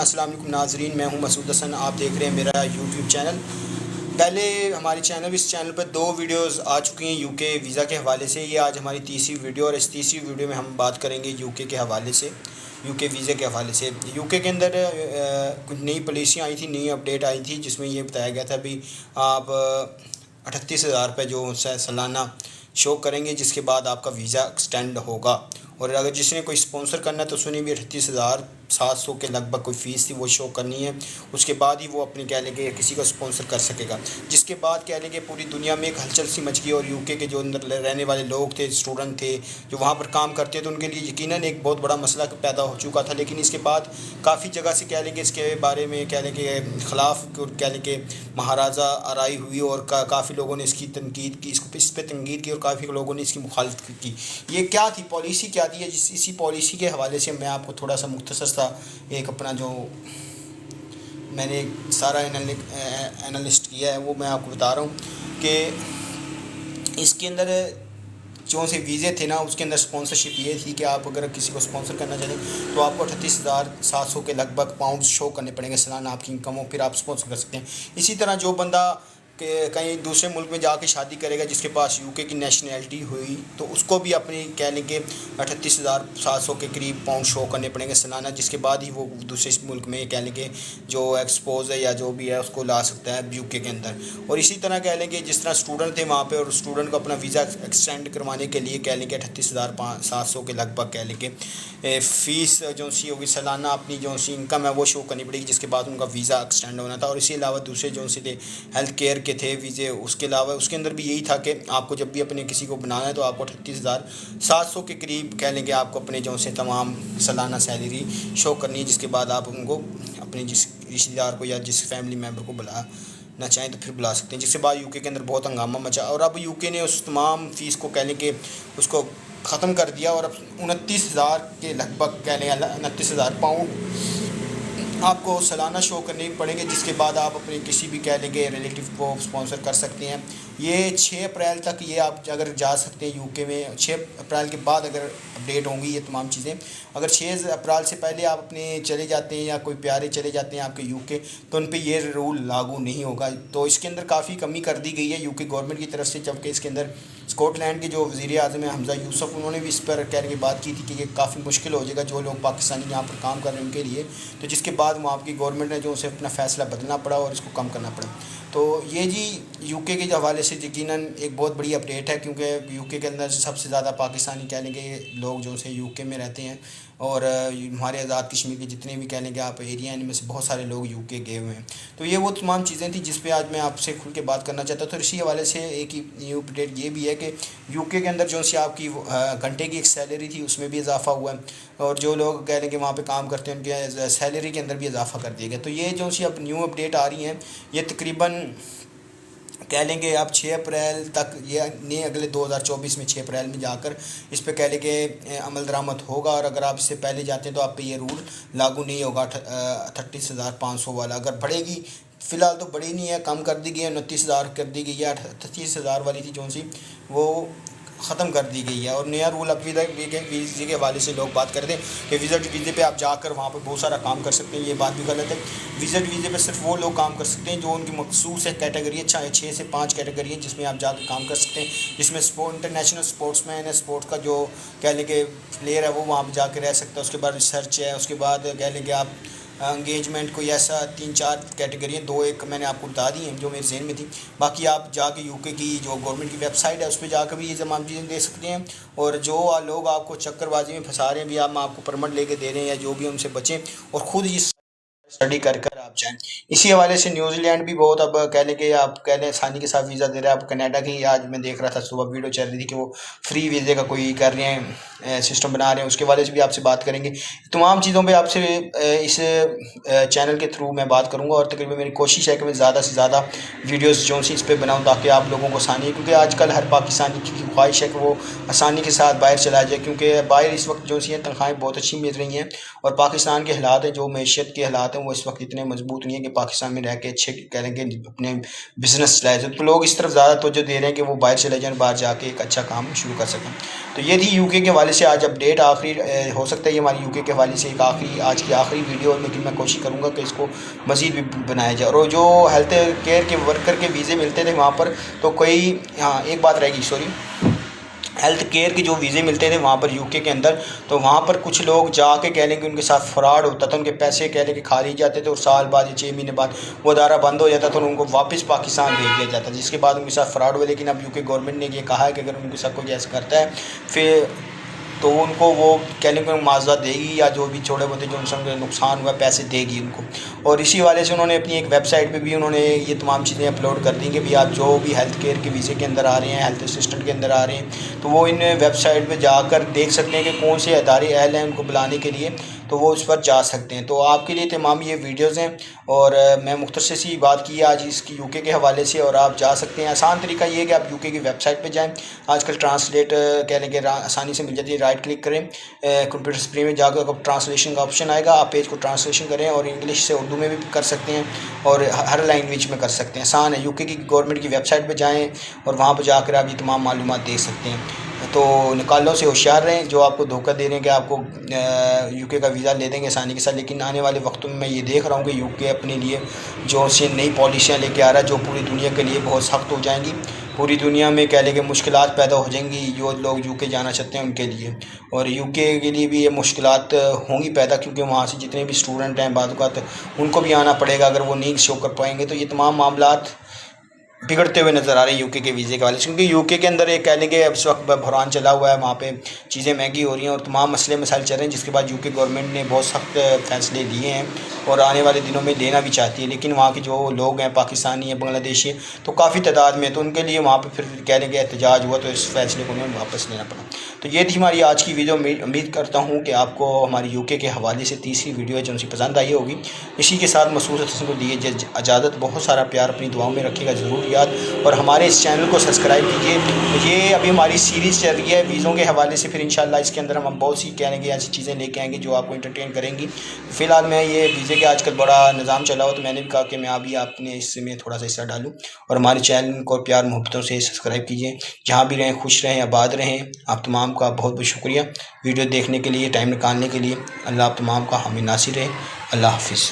السلام علیکم ناظرین، میں ہوں مسعود حسن، آپ دیکھ رہے ہیں میرا یوٹیوب چینل۔ پہلے ہمارے اس چینل پر 2 ویڈیوز آ چکی ہیں یو کے ویزا کے حوالے سے۔ یہ آج ہماری تیسری ویڈیو، اور اس تیسری ویڈیو میں ہم بات کریں گے یو کے حوالے سے، یو کے ویزے کے حوالے سے۔ یو کے اندر کچھ نئی پالیسیاں آئی تھیں، نئی اپڈیٹ آئی تھی، جس میں یہ بتایا گیا تھا بھی آپ 38,000 روپے جو سالانہ شو کریں گے، جس کے بعد آپ کا ویزا ایکسٹینڈ ہوگا۔ اور اگر جس نے کوئی اسپانسر کرنا ہے تو اس نے بھی 38,700 کے لگ بھگ کوئی فیس تھی وہ شو کرنی ہے۔ اس کے بعد ہی وہ اپنی کہہ لیں کہ کسی کو اسپانسر کر سکے گا، جس کے بعد کہہ لیں کہ پوری دنیا میں ایک ہلچل سی مچ گئی، اور یو کے جو اندر رہنے والے لوگ تھے، اسٹوڈنٹ تھے جو وہاں پر کام کرتے تو ان کے لیے یقیناً ایک بہت بڑا مسئلہ پیدا ہو چکا تھا۔ لیکن اس کے بعد کافی جگہ سے کہہ لیں کہ اس کے بارے میں کہہ لیں کہ خلاف کہہ لیں کہ مہاراجہ آرائی ہوئی، اور کافی لوگوں نے اس کی تنقید کی، اس پہ تنقید کی، اور کافی لوگوں نے اس کی مخالفت کی۔ یہ کیا تھی پالیسی، کیا تھی؟ اسی پالیسی کے حوالے سے میں آپ کو تھوڑا سا مختصر سا ایک اپنا جو میں نے سارا انالسٹ کیا ہے وہ میں آپ کو بتا رہا ہوں کہ اس کے اندر جو سے ویزے تھے نا، اس کے اندر اسپانسرشپ یہ تھی کہ آپ اگر کسی کو اسپانسر کرنا چاہیں تو آپ کو 38,700 کے لگ بھگ پاؤنڈ شو کرنے پڑیں گے سالانہ آپ کی انکم ہو، پھر آپ اسپانسر کر سکتے ہیں۔ اسی طرح جو بندہ کہ کہیں دوسرے ملک میں جا کے شادی کرے گا، جس کے پاس یو کے کی نیشنلٹی ہوئی، تو اس کو بھی اپنی کہہ لیں کہ 38,700 کے قریب پاؤنڈ شو کرنے پڑیں گے سالانہ، جس کے بعد ہی وہ دوسرے ملک میں کہہ لیں کہ جو ایکسپوز ہے یا جو بھی ہے اس کو لا سکتا ہے یو کے اندر۔ اور اسی طرح کہہ لیں کہ جس طرح اسٹوڈنٹ تھے وہاں پہ، اور اسٹوڈنٹ کو اپنا ویزا ایکسٹینڈ کروانے کے لیے کہہ لیں کہ 38,700 کے لگ بھگ کہہ لیں کہ فیس جو سی ہوگی سالانہ اپنی جو سی انکم ہے وہ شو کرنی پڑے گی، جس کے بعد ان کا ویزا ایکسٹینڈ ہونا تھا۔ اور اسی علاوہ دوسرے جو سی تھے ہیلتھ کیئر کے تھے ویزے، اس کے علاوہ اس کے اندر بھی یہی تھا کہ آپ کو جب بھی اپنے کسی کو بنانا ہے تو آپ کو 38,700 کے قریب کہہ لیں کہ آپ کو اپنے جو سے تمام سالانہ سیلری شو کرنی ہے، جس کے بعد آپ ان کو اپنے جس رشتہ دار کو یا جس فیملی ممبر کو بلانا چاہیں تو پھر بلا سکتے ہیں، جس کے بعد یو کے اندر بہت ہنگامہ مچا۔ اور اب یو کے نے اس تمام فیس کو کہہ لیں کہ اس کو ختم کر دیا، اور اب 29,000 کے لگ بھگ کہہ لیں 29,000 پاؤنڈ آپ کو سالانہ شو کرنے پڑیں گے، جس کے بعد آپ اپنے کسی بھی کہہ لیں کہ ریلیٹیو کو اسپانسر کر سکتے ہیں۔ یہ 6 اپریل تک یہ آپ اگر جا سکتے ہیں یو کے میں، 6 اپریل کے بعد اگر اپڈیٹ ہوں گی یہ تمام چیزیں۔ اگر 6 اپریل سے پہلے آپ اپنے چلے جاتے ہیں یا کوئی پیارے چلے جاتے ہیں آپ کے یو کے، تو ان پہ یہ رول لاگو نہیں ہوگا۔ تو اس کے اندر کافی کمی کر دی گئی ہے یو کے گورنمنٹ کی طرف سے، جبکہ اس کے اندر اسکاٹ لینڈ کے جو وزیر اعظم ہیں حمزہ یوسف، انہوں نے بھی اس پر کہنے کی بات کی تھی کہ یہ کافی مشکل ہو جائے گا جو لوگ پاکستانی یہاں پر کام کر رہے ہیں ان کے لیے، تو جس کے بعد وہاں کی گورنمنٹ نے جو اسے اپنا فیصلہ بدلنا پڑا اور اس کو کم کرنا پڑا۔ تو یہ جی یو کے حوالے سے یقیناً ایک بہت بڑی اپڈیٹ ہے، کیونکہ یو کے اندر سب سے زیادہ پاکستانی کہہ لیں کہ لوگ جو سے یو کے میں رہتے ہیں، اور ہمارے آزاد کشمیر کے جتنے بھی کہہ لیں کہ آپ ایریا ہیں ان میں سے بہت سارے لوگ یو کے گئے ہوئے ہیں۔ تو یہ وہ تمام چیزیں تھیں جس پہ آج میں آپ سے کھل کے بات کرنا چاہتا ہوں۔ تو اسی حوالے سے ایک نیو اپڈیٹ یہ بھی ہے کہ یو کے اندر جو سی آپ کی گھنٹے کی ایک سیلری تھی اس میں بھی اضافہ ہوا ہے، اور جو لوگ کہہ لیں کہ وہاں پہ کام کرتے ہیں ان کے سیلری کے اندر بھی اضافہ کر دیا گیا۔ تو یہ جو سی اب نیو اپڈیٹ آ رہی ہیں، یہ تقریباً کہہ لیں کہ اب 6 اپریل تک، یہ نہیں اگلے 2024 میں 6 اپریل میں جا کر اس پہ کہہ لیں کہ عمل درآمد ہوگا، اور اگر آپ اس سے پہلے جاتے ہیں تو آپ پہ یہ رول لاگو نہیں ہوگا 38,500 والا۔ اگر بڑھے گی، فی الحال تو بڑی نہیں ہے، کم کر دی گئی ہے، 29,000 کر دی گئی ہے، 38,000 والی تھی جو سی وہ ختم کر دی گئی ہے۔ اور نیا رول اب ویزے کے حوالے سے لوگ بات کرتے ہیں کہ وزٹ ویزے پہ آپ جا کر وہاں پہ بہت سارا کام کر سکتے ہیں، یہ بات بھی غلط ہے۔ وزٹ ویزے پہ صرف وہ لوگ کام کر سکتے ہیں جو ان کی مخصوص ہے کیٹیگری، 6 سے 5 کیٹیگری ہیں جس میں آپ جا کے کام کر سکتے ہیں، جس میں انٹرنیشنل اسپورٹس مین ہے، اسپورٹس کا جو کہہ لیں کہ پلیئر ہے وہ وہاں پہ جا کے رہ سکتا ہے، اس کے بعد ریسرچ ہے، اس کے بعد کہہ لیں کہ آپ انگیجمنٹ کوئی ایسا 3-4 کیٹیگری ہیں، 2 ایک میں نے آپ کو بتا دی ہیں جو میرے ذہن میں تھی۔ باقی آپ جا کے یو کے کی جو گورنمنٹ کی ویب سائٹ ہے اس پہ جا کے بھی یہ تمام چیزیں دے سکتے ہیں، اور جو لوگ آپ کو چکر بازی میں پھنسا رہے ہیں بھی آپ کو پرمٹ لے کے دے رہے ہیں یا جو بھی، ان سے بچیں اور خود یہ اسٹڈی کر آپ جائیں۔ اسی حوالے سے نیوزی لینڈ بھی بہت اب کہہ لیں کہ آپ کہہ لیں آسانی کے ساتھ ویزا دے رہا ہے۔ آپ کینیڈا کی آج میں دیکھ رہا تھا صبح ویڈیو چل رہی تھی کہ وہ فری ویزے کا کوئی کر رہے ہیں، سسٹم بنا رہے ہیں، اس کے حوالے سے بھی آپ سے بات کریں گے۔ تمام چیزوں پہ آپ سے اس چینل کے تھرو میں بات کروں گا، اور تقریباً میری کوشش ہے کہ میں زیادہ سے زیادہ ویڈیوز جو سی اس پہ بناؤں تاکہ آپ لوگوں کو آسانی ہے، کیونکہ آج کل ہر پاکستانی کی خواہش ہے کہ وہ آسانی کے ساتھ باہر چلا جائے، کیونکہ باہر اس وقت جو سی ہیں تنخواہیں بہت اچھی مل رہی ہیں، اور پاکستان کے حالات ہیں جو معیشت کے حالات ہیں وہ اس وقت اتنے مضبوط مضبوط نہیں ہے کہ پاکستان میں رہ کے اچھے کہہ لیں کہ اپنے بزنس چلائے. تو لوگ اس طرف زیادہ توجہ دے رہے ہیں کہ وہ باہر چلے جائیں, باہر جا کے ایک اچھا کام شروع کر سکیں. تو یہ تھی یو کے حوالے سے آج اپڈیٹ. آخری ہو سکتا ہے یہ ہماری یو کے حوالے سے ایک آج کی آخری ویڈیو, لیکن میں کوشش کروں گا کہ اس کو مزید بھی بنایا جائے. اور جو ہیلتھ کیئر کے ورکر کے ویزے ملتے تھے وہاں پر, تو کوئی ایک بات رہ گئی, ہیلتھ کیئر کے جو ویزے ملتے تھے وہاں پر یو کے اندر, تو وہاں پر کچھ لوگ جا کے کہہ لیں کہ ان کے ساتھ فراڈ ہوتا تھا, ان کے پیسے کہہ لیں کہ کھا لیے جاتے تھے, اور سال بعد یا 6 مہینے بعد وہ ادارہ بند ہو جاتا تھا اور ان کو واپس پاکستان بھیج دیا جاتا, جس کے بعد ان کے ساتھ فراڈ ہوئے. لیکن اب یو کے گورنمنٹ نے یہ کہا ہے کہ اگر ان کے ساتھ کوئی ایسا کرتا ہے پھر تو ان کو وہ کہنے کو معاوضہ دے گی, یا جو بھی چھوٹے موٹے جو ان سے نقصان ہوا پیسے دے گی ان کو. اور اسی حوالے سے انہوں نے اپنی ایک ویب سائٹ پہ بھی انہوں نے یہ تمام چیزیں اپلوڈ کر دیں کہ بھی آپ جو بھی ہیلتھ کیئر کے ویزے کے اندر آ رہے ہیں, ہیلتھ اسسٹنٹ کے اندر آ رہے ہیں, تو وہ ان ویب سائٹ پہ جا کر دیکھ سکتے ہیں کہ کون سے ادارے اہل ہیں ان کو بلانے کے لیے, تو وہ اس پر جا سکتے ہیں. تو آپ کے لیے تمام یہ ویڈیوز ہیں, اور میں مختصر سی بات کی ہے آج اس کی یو کے حوالے سے, اور آپ جا سکتے ہیں. آسان طریقہ یہ ہے کہ آپ یو کے کی ویب سائٹ پہ جائیں. آج کل ٹرانسلیٹ کہہ لیں کہ آسانی سے مل جاتی ہے, رائٹ کلک کریں کمپیوٹر اسکرین میں جا کر ٹرانسلیشن کا آپشن آئے گا, آپ پیج کو ٹرانسلیشن کریں اور انگلش سے اردو میں بھی کر سکتے ہیں اور ہر لینگویج میں کر سکتے ہیں. آسان ہے. یو کے کی گورنمنٹ کی ویب سائٹ پہ جائیں اور وہاں پہ جا کر آپ یہ تمام معلومات دیکھ سکتے ہیں. تو نکالوں سے ہوشیار رہیں جو آپ کو دھوکہ دے رہے ہیں کہ آپ کو یو کے کا ویزا لے دیں گے آسانی کے ساتھ. لیکن آنے والے وقتوں میں یہ دیکھ رہا ہوں کہ یو کے اپنے لیے جو سے نئی پالیسیاں لے کے آ رہا ہے جو پوری دنیا کے لیے بہت سخت ہو جائیں گی. پوری دنیا میں کہہ لیں کہ مشکلات پیدا ہو جائیں گی جو لوگ یو کے جانا چاہتے ہیں ان کے لیے, اور یو کے لیے بھی یہ مشکلات ہوں گی پیدا, کیونکہ وہاں سے جتنے بھی اسٹوڈنٹ ہیں بعض اوقات ان کو بھی آنا پڑے گا اگر وہ نہیں شو کر پائیں گے. تو یہ تمام معاملات بگڑتے ہوئے نظر آ رہے ہیں یو کے ویزے کے حوالے سے, کیونکہ یو کے اندر ایک کہہ لیں کہ اب اس وقت بحران چلا ہوا ہے, وہاں پہ چیزیں مہنگی ہو رہی ہیں اور تمام مسئلے مسائل چل رہے ہیں, جس کے بعد یو کے گورنمنٹ نے بہت سخت فیصلے لیے ہیں اور آنے والے دنوں میں لینا بھی چاہتی ہے. لیکن وہاں کے جو لوگ ہیں پاکستانی ہیں, بنگلہ دیشی ہیں, تو کافی تعداد میں, تو ان کے لیے وہاں پہ پھر کہہ لیں کہ احتجاج ہوا تو اس فیصلے کو انہیں واپس لینا پڑا. تو یہ تھی ہماری آج کی ویڈیو. امید کرتا ہوں کہ آپ کو ہماری یو کے حوالے سے تیسری ویڈیو ہے جو ان سے پسند آئی ہوگی. اسی کے ساتھ مسعود حسن کو دیے اجازت. بہت سارا پیار اپنی دعاؤں میں رکھے گا ضرور یاد, اور ہمارے اس چینل کو سبسکرائب کیجیے. یہ ابھی ہماری سیریز چل رہی ہے ویزوں کے حوالے سے, پھر انشاءاللہ اس کے اندر ہم بہت سی کہنے کی ایسی چیزیں لے کے آئیں گے جو آپ کو انٹرٹین کریں گی. فی الحال میں یہ ویزے کے آج کل بڑا نظام چلا ہوا, تو میں نے بھی کہا کہ میں ابھی اپنے اس میں تھوڑا سا حصہ ڈالوں, اور ہمارے چینل کو پیار محبتوں سے سبسکرائب کیجیے. جہاں بھی رہیں خوش رہیں, آباد رہیں. آپ تمام کا بہت بہت شکریہ ویڈیو دیکھنے کے لیے, ٹائم نکالنے کے لیے. اللہ آپ تمام کا حامی ناصر رہے. اللہ حافظ.